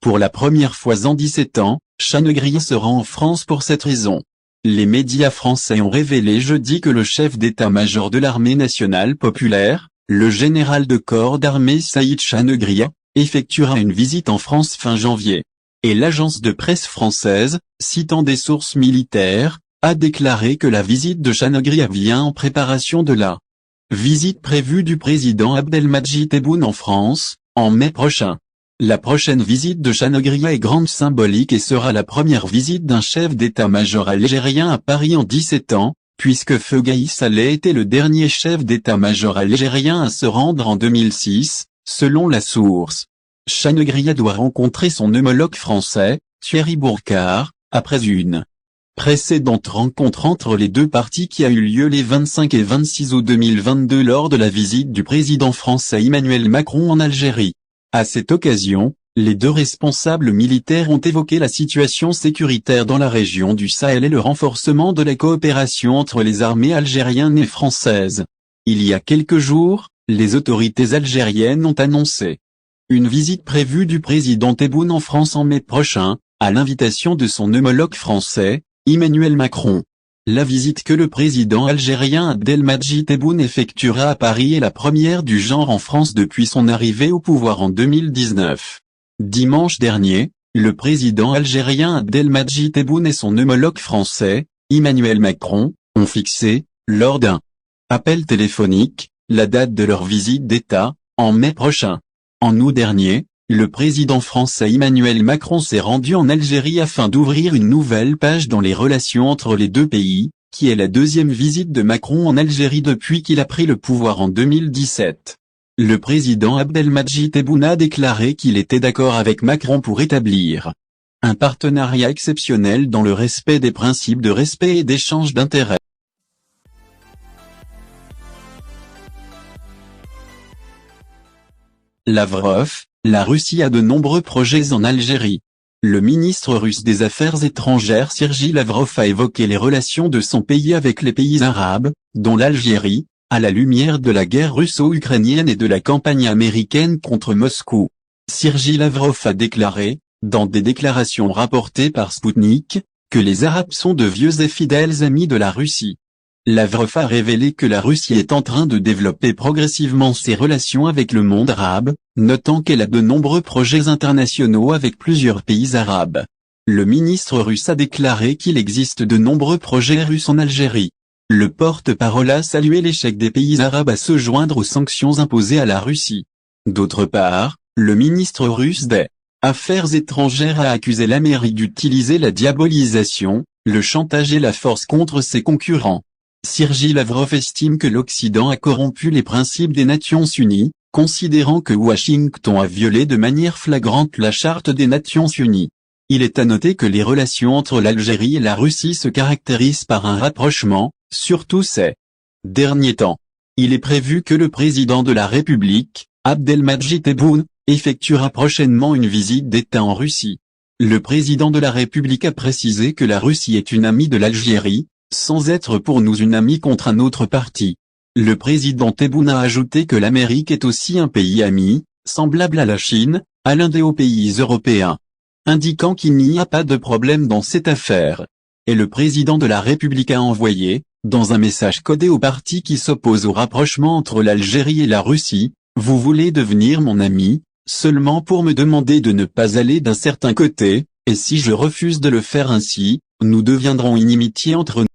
Pour la première fois en 17 ans, Chanegria se rend en France pour cette raison. Les médias français ont révélé jeudi que le chef d'état-major de l'armée nationale populaire, le général de corps d'armée Saïd Chanegria, effectuera une visite en France fin janvier. Et l'agence de presse française, citant des sources militaires, a déclaré que la visite de Chanegria vient en préparation de la visite prévue du président Abdelmadjid Tebboune en France, en mai prochain. La prochaine visite de Chanegria est grande symbolique et sera la première visite d'un chef d'état-major algérien à Paris en 17 ans, puisque Feu Gaïs Saleh était le dernier chef d'état-major algérien à se rendre en 2006, selon la source. Chanegria doit rencontrer son homologue français, Thierry Bourcard, après une précédente rencontre entre les deux parties qui a eu lieu les 25 et 26 août 2022 lors de la visite du président français Emmanuel Macron en Algérie. À cette occasion, les deux responsables militaires ont évoqué la situation sécuritaire dans la région du Sahel et le renforcement de la coopération entre les armées algériennes et françaises. Il y a quelques jours, les autorités algériennes ont annoncé une visite prévue du président Tebboune en France en mai prochain, à l'invitation de son homologue français, Emmanuel Macron. La visite que le président algérien Abdelmadjid Tebboune effectuera à Paris est la première du genre en France depuis son arrivée au pouvoir en 2019. Dimanche dernier, le président algérien Abdelmadjid Tebboune et son homologue français, Emmanuel Macron, ont fixé, lors d'un appel téléphonique, la date de leur visite d'État, en mai prochain. En août dernier, le président français Emmanuel Macron s'est rendu en Algérie afin d'ouvrir une nouvelle page dans les relations entre les deux pays, qui est la deuxième visite de Macron en Algérie depuis qu'il a pris le pouvoir en 2017. Le président Abdelmadjid Tebboune a déclaré qu'il était d'accord avec Macron pour établir un partenariat exceptionnel dans le respect des principes de respect et d'échange d'intérêts. Lavrov, la Russie a de nombreux projets en Algérie. Le ministre russe des Affaires étrangères Sergei Lavrov a évoqué les relations de son pays avec les pays arabes, dont l'Algérie, à la lumière de la guerre russo-ukrainienne et de la campagne américaine contre Moscou. Sergei Lavrov a déclaré, dans des déclarations rapportées par Sputnik, que les Arabes sont de vieux et fidèles amis de la Russie. Lavrov a révélé que la Russie est en train de développer progressivement ses relations avec le monde arabe, notant qu'elle a de nombreux projets internationaux avec plusieurs pays arabes. Le ministre russe a déclaré qu'il existe de nombreux projets russes en Algérie. Le porte-parole a salué l'échec des pays arabes à se joindre aux sanctions imposées à la Russie. D'autre part, le ministre russe des Affaires étrangères a accusé l'Amérique d'utiliser la diabolisation, le chantage et la force contre ses concurrents. Sergei Lavrov estime que l'Occident a corrompu les principes des Nations Unies, considérant que Washington a violé de manière flagrante la Charte des Nations Unies. Il est à noter que les relations entre l'Algérie et la Russie se caractérisent par un rapprochement, surtout ces derniers temps. Il est prévu que le président de la République, Abdelmadjid Tebboune, effectuera prochainement une visite d'État en Russie. Le président de la République a précisé que la Russie est une amie de l'Algérie, sans être pour nous une amie contre un autre parti. Le président Tebboune a ajouté que l'Amérique est aussi un pays ami, semblable à la Chine, à l'Inde et aux pays européens, indiquant qu'il n'y a pas de problème dans cette affaire. Et le président de la République a envoyé, dans un message codé au parti qui s'oppose au rapprochement entre l'Algérie et la Russie, « Vous voulez devenir mon ami, seulement pour me demander de ne pas aller d'un certain côté, et si je refuse de le faire ainsi, nous deviendrons inimitié entre nous. »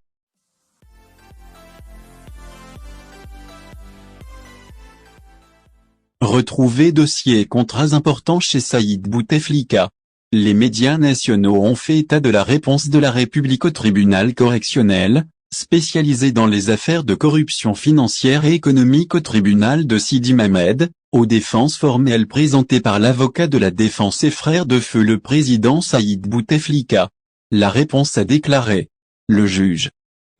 Retrouvez dossiers et contrats importants chez Saïd Bouteflika. Les médias nationaux ont fait état de la réponse de la République au tribunal correctionnel, spécialisé dans les affaires de corruption financière et économique au tribunal de Sidi Mamed, aux défenses formelles présentées par l'avocat de la défense et frère de feu le président Saïd Bouteflika. La réponse a déclaré. Le juge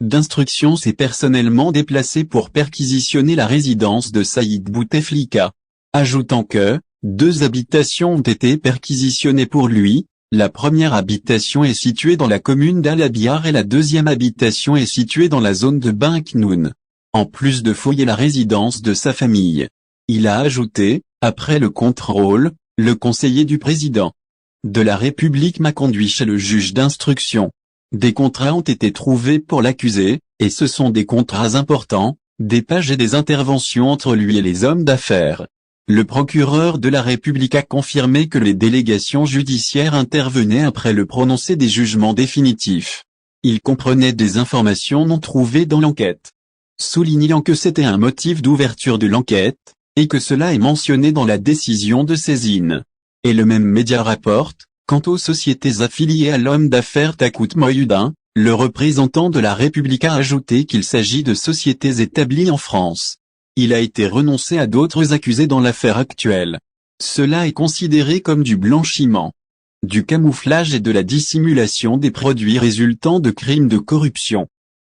d'instruction s'est personnellement déplacé pour perquisitionner la résidence de Saïd Bouteflika, ajoutant que 2 habitations ont été perquisitionnées pour lui. La première habitation est située dans la commune d'Al-Abyar et la deuxième habitation est située dans la zone de Banknoun. En plus de fouiller la résidence de sa famille, il a ajouté, après le contrôle, le conseiller du président de la République m'a conduit chez le juge d'instruction. Des contrats ont été trouvés pour l'accusé, et ce sont des contrats importants, des pages et des interventions entre lui et les hommes d'affaires. Le procureur de la République a confirmé que les délégations judiciaires intervenaient après le prononcé des jugements définitifs. Il comprenait des informations non trouvées dans l'enquête, soulignant que c'était un motif d'ouverture de l'enquête, et que cela est mentionné dans la décision de saisine. Et le même média rapporte, quant aux sociétés affiliées à l'homme d'affaires Takut Mohyudin, le représentant de la République a ajouté qu'il s'agit de sociétés établies en France. Il a été renoncé à d'autres accusés dans l'affaire actuelle. Cela est considéré comme du blanchiment, du camouflage et de la dissimulation des produits résultant de crimes de corruption.